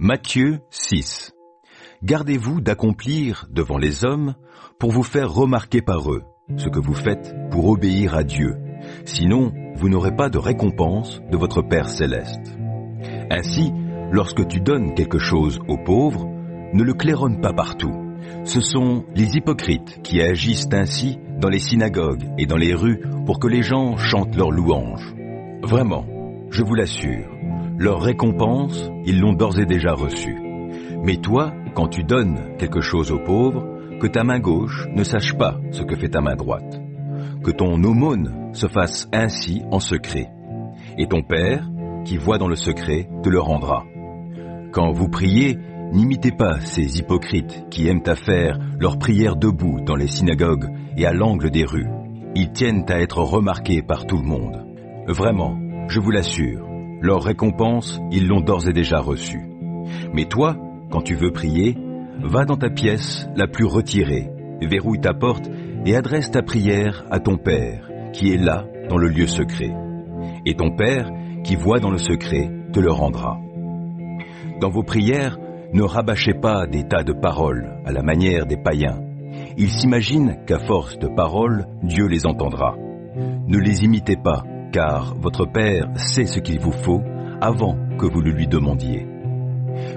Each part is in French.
Matthieu 6. Gardez-vous d'accomplir devant les hommes pour vous faire remarquer par eux ce que vous faites pour obéir à Dieu. Sinon, vous n'aurez pas de récompense de votre Père céleste. Ainsi, lorsque tu donnes quelque chose aux pauvres, ne le claironne pas partout. Ce sont les hypocrites qui agissent ainsi dans les synagogues et dans les rues pour que les gens chantent leurs louanges. Vraiment, je vous l'assure, leur récompense, ils l'ont d'ores et déjà reçue. Mais toi, quand tu donnes quelque chose aux pauvres, que ta main gauche ne sache pas ce que fait ta main droite. Que ton aumône se fasse ainsi en secret. Et ton Père, qui voit dans le secret, te le rendra. Quand vous priez, n'imitez pas ces hypocrites qui aiment à faire leurs prières debout dans les synagogues et à l'angle des rues. Ils tiennent à être remarqués par tout le monde. Vraiment, je vous l'assure, leur récompense, ils l'ont d'ores et déjà reçue. Mais toi, quand tu veux prier, va dans ta pièce la plus retirée, verrouille ta porte et adresse ta prière à ton Père, qui est là dans le lieu secret. Et ton Père, qui voit dans le secret, te le rendra. Dans vos prières, ne rabâchez pas des tas de paroles à la manière des païens. Ils s'imaginent qu'à force de paroles, Dieu les entendra. Ne les imitez pas, car votre Père sait ce qu'il vous faut avant que vous le lui demandiez.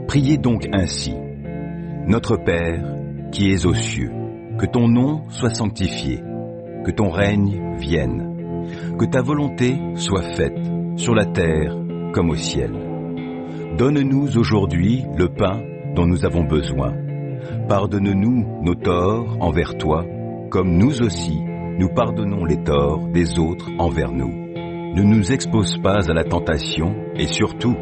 Priez donc ainsi. Notre Père, qui es aux cieux, que ton nom soit sanctifié, que ton règne vienne, que ta volonté soit faite sur la terre comme au ciel. Donne-nous aujourd'hui le pain dont nous avons besoin. Pardonne-nous nos torts envers toi, comme nous aussi, nous pardonnons les torts des autres envers nous. Ne nous expose pas à la tentation et surtout,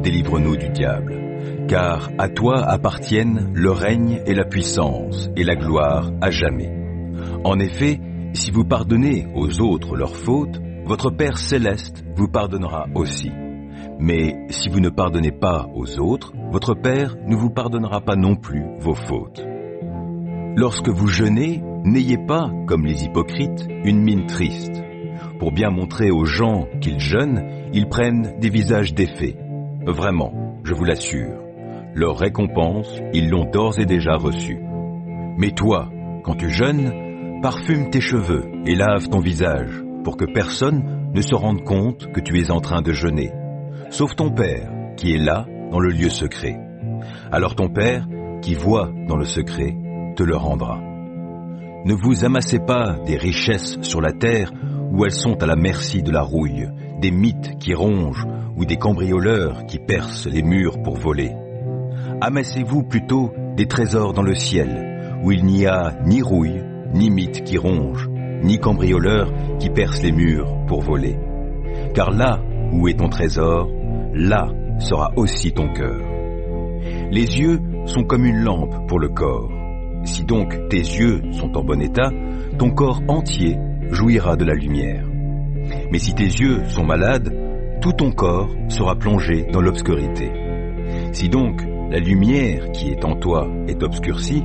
délivre-nous du diable. Car à toi appartiennent le règne et la puissance et la gloire à jamais. En effet, si vous pardonnez aux autres leurs fautes, votre Père céleste vous pardonnera aussi. Mais si vous ne pardonnez pas aux autres, votre Père ne vous pardonnera pas non plus vos fautes. Lorsque vous jeûnez, n'ayez pas, comme les hypocrites, une mine triste. Pour bien montrer aux gens qu'ils jeûnent, ils prennent des visages défaits. Vraiment, je vous l'assure, leur récompense, ils l'ont d'ores et déjà reçue. Mais toi, quand tu jeûnes, parfume tes cheveux et lave ton visage, pour que personne ne se rende compte que tu es en train de jeûner, sauf ton Père, qui est là, dans le lieu secret. Alors ton Père, qui voit dans le secret, te le rendra. Ne vous amassez pas des richesses sur la terre, où elles sont à la merci de la rouille, des mythes qui rongent, ou des cambrioleurs qui percent les murs pour voler. Amassez-vous plutôt des trésors dans le ciel, où il n'y a ni rouille, ni mythes qui rongent, ni cambrioleurs qui percent les murs pour voler. Car là où est ton trésor, là sera aussi ton cœur. Les yeux sont comme une lampe pour le corps. Si donc tes yeux sont en bon état, ton corps entier jouira de la lumière. Mais si tes yeux sont malades, tout ton corps sera plongé dans l'obscurité. Si donc la lumière qui est en toi est obscurcie,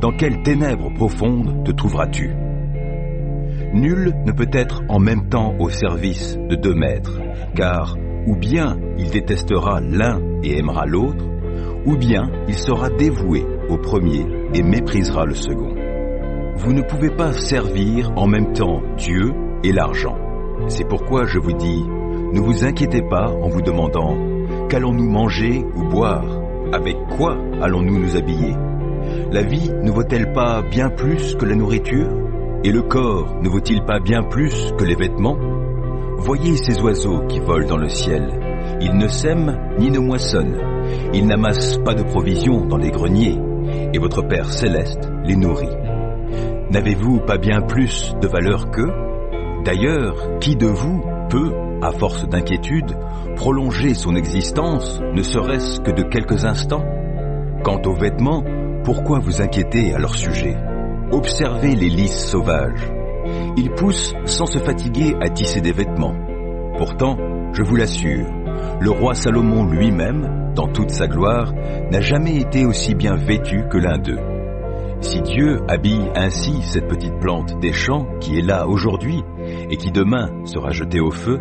dans quelles ténèbres profondes te trouveras-tu? Nul ne peut être en même temps au service de 2 maîtres, car ou bien il détestera l'un et aimera l'autre, ou bien il sera dévoué au premier et méprisera le second. Vous ne pouvez pas servir en même temps Dieu et l'argent. C'est pourquoi je vous dis, ne vous inquiétez pas en vous demandant « Qu'allons-nous manger ou boire? Avec quoi allons-nous nous habiller? La vie ne vaut-elle pas bien plus que la nourriture? Et le corps ne vaut-il pas bien plus que les vêtements? Voyez ces oiseaux qui volent dans le ciel. Ils ne sèment ni ne moissonnent. Ils n'amassent pas de provisions dans les greniers. Et votre Père céleste les nourrit. N'avez-vous pas bien plus de valeur qu'eux? D'ailleurs, qui de vous peut, à force d'inquiétude, prolonger son existence, ne serait-ce que de quelques instants? Quant aux vêtements, pourquoi vous inquiétez à leur sujet? Observez les lys sauvages. Ils poussent sans se fatiguer à tisser des vêtements. Pourtant, je vous l'assure, le roi Salomon lui-même, dans toute sa gloire, n'a jamais été aussi bien vêtu que l'un d'eux. Si Dieu habille ainsi cette petite plante des champs qui est là aujourd'hui et qui demain sera jetée au feu,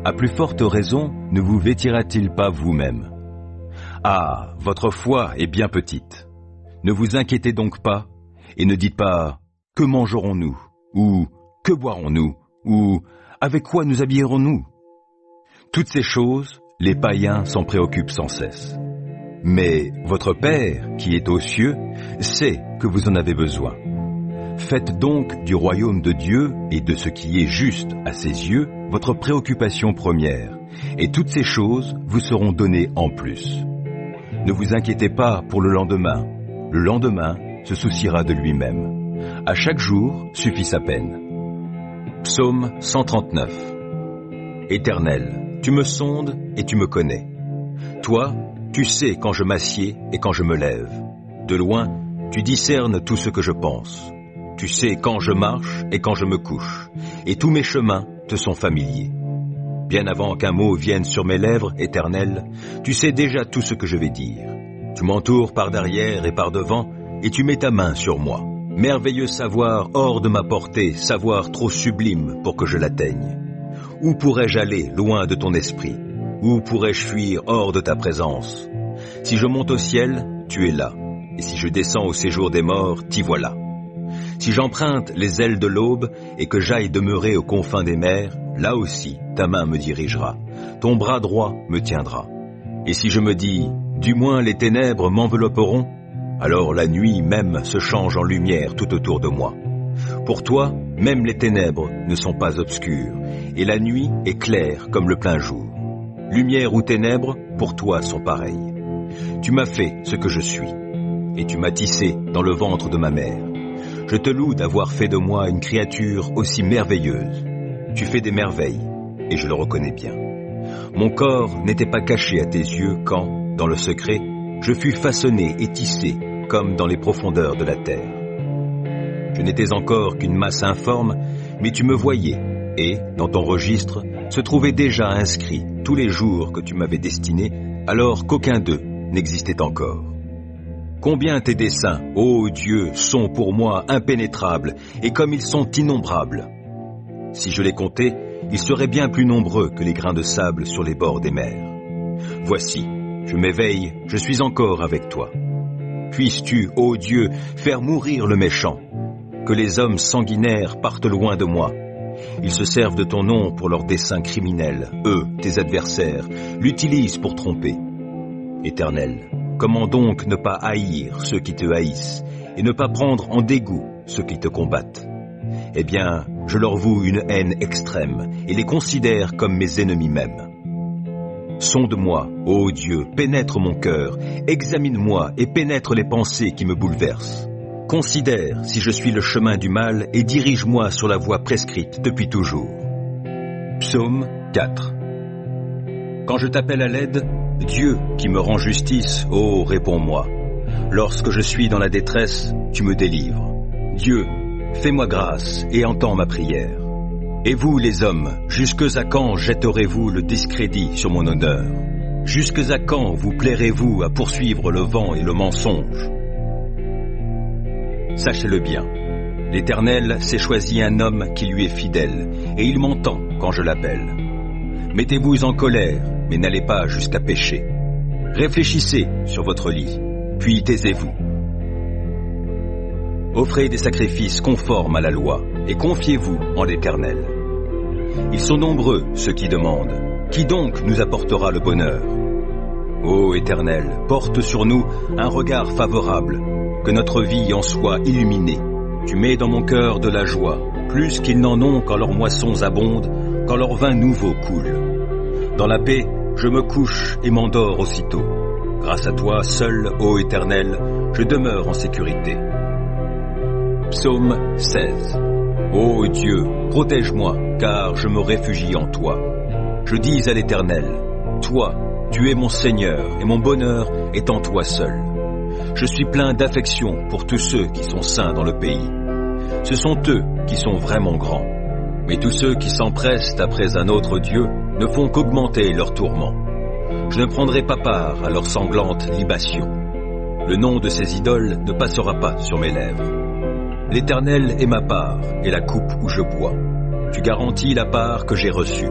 à plus forte raison ne vous vêtira-t-il pas vous-même? Ah, votre foi est bien petite. Ne vous inquiétez donc pas, et ne dites pas « Que mangerons-nous » ou « Que boirons-nous » ou « Avec quoi nous habillerons-nous » Toutes ces choses, les païens s'en préoccupent sans cesse. Mais votre Père, qui est aux cieux, sait que vous en avez besoin. Faites donc du royaume de Dieu et de ce qui est juste à ses yeux votre préoccupation première, et toutes ces choses vous seront données en plus. Ne vous inquiétez pas pour le lendemain se souciera de lui-même. À chaque jour suffit sa peine. Psaume 139. Éternel, tu me sondes et tu me connais. Toi, tu sais quand je m'assieds et quand je me lève. De loin, tu discernes tout ce que je pense. Tu sais quand je marche et quand je me couche, et tous mes chemins te sont familiers. Bien avant qu'un mot vienne sur mes lèvres, Éternel, tu sais déjà tout ce que je vais dire. Tu m'entoures par derrière et par devant, et tu mets ta main sur moi. Merveilleux savoir hors de ma portée, savoir trop sublime pour que je l'atteigne. Où pourrais-je aller loin de ton esprit? Où pourrais-je fuir hors de ta présence? Si je monte au ciel, tu es là, et si je descends au séjour des morts, t'y voilà. Si j'emprunte les ailes de l'aube et que j'aille demeurer aux confins des mers, là aussi ta main me dirigera, ton bras droit me tiendra. Et si je me dis, du moins les ténèbres m'envelopperont, alors la nuit même se change en lumière tout autour de moi. Pour toi, même les ténèbres ne sont pas obscures, et la nuit est claire comme le plein jour. Lumière ou ténèbres, pour toi sont pareilles. Tu m'as fait ce que je suis, et tu m'as tissé dans le ventre de ma mère. Je te loue d'avoir fait de moi une créature aussi merveilleuse. Tu fais des merveilles, et je le reconnais bien. Mon corps n'était pas caché à tes yeux quand, dans le secret, je fus façonné et tissé comme dans les profondeurs de la terre. Je n'étais encore qu'une masse informe, mais tu me voyais, et, dans ton registre, se trouvaient déjà inscrits tous les jours que tu m'avais destinés, alors qu'aucun d'eux n'existait encore. Combien tes desseins, ô Dieu, sont pour moi impénétrables, et comme ils sont innombrables. Si je les comptais, ils seraient bien plus nombreux que les grains de sable sur les bords des mers. Voici, je m'éveille, je suis encore avec toi. Puisses-tu, ô Dieu, faire mourir le méchant, que les hommes sanguinaires partent loin de moi. Ils se servent de ton nom pour leurs desseins criminels, eux, tes adversaires, l'utilisent pour tromper. Éternel, comment donc ne pas haïr ceux qui te haïssent, et ne pas prendre en dégoût ceux qui te combattent? Eh bien, je leur voue une haine extrême, et les considère comme mes ennemis mêmes. Sonde-moi, ô Dieu, pénètre mon cœur, examine-moi et pénètre les pensées qui me bouleversent. Considère si je suis le chemin du mal et dirige-moi sur la voie prescrite depuis toujours. Psaume 4. Quand je t'appelle à l'aide, Dieu qui me rend justice, ô réponds-moi. Lorsque je suis dans la détresse, tu me délivres. Dieu, fais-moi grâce et entends ma prière. Et vous, les hommes, jusque à quand jetterez-vous le discrédit sur mon honneur? Jusque à quand vous plairez-vous à poursuivre le vent et le mensonge? Sachez-le bien, l'Éternel s'est choisi un homme qui lui est fidèle, et il m'entend quand je l'appelle. Mettez-vous en colère, mais n'allez pas jusqu'à pécher. Réfléchissez sur votre lit, puis taisez-vous. Offrez des sacrifices conformes à la loi, et confiez-vous en l'Éternel. Ils sont nombreux, ceux qui demandent. Qui donc nous apportera le bonheur? Ô Éternel, porte sur nous un regard favorable, que notre vie en soit illuminée. Tu mets dans mon cœur de la joie, plus qu'ils n'en ont quand leurs moissons abondent, quand leur vin nouveau coule. Dans la paix, je me couche et m'endors aussitôt. Grâce à toi, seul, ô Éternel, je demeure en sécurité. Psaume 16. Ô Dieu, protège-moi, car je me réfugie en toi. Je dis à l'Éternel, toi, tu es mon Seigneur, et mon bonheur est en toi seul. Je suis plein d'affection pour tous ceux qui sont saints dans le pays. Ce sont eux qui sont vraiment grands. Mais tous ceux qui s'empressent après un autre Dieu ne font qu'augmenter leurs tourments. Je ne prendrai pas part à leurs sanglantes libations. Le nom de ces idoles ne passera pas sur mes lèvres. L'Éternel est ma part et la coupe où je bois. Tu garantis la part que j'ai reçue.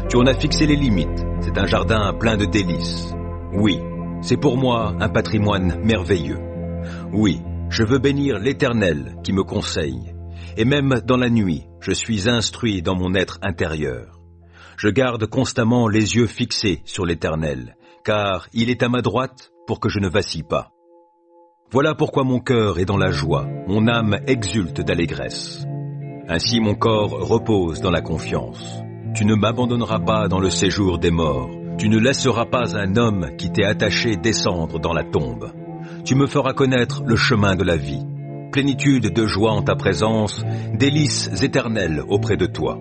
Tu en as fixé les limites. C'est un jardin plein de délices. Oui, C'est pour moi un patrimoine merveilleux. Oui, je veux bénir l'Éternel qui me conseille. Et même dans la nuit, je suis instruit dans mon être intérieur. Je garde constamment les yeux fixés sur l'Éternel, car il est à ma droite pour que je ne vacille pas. Voilà pourquoi mon cœur est dans la joie, mon âme exulte d'allégresse. Ainsi mon corps repose dans la confiance. Tu ne m'abandonneras pas dans le séjour des morts. Tu ne laisseras pas un homme qui t'est attaché descendre dans la tombe. Tu me feras connaître le chemin de la vie. Plénitude de joie en ta présence, délices éternelles auprès de toi.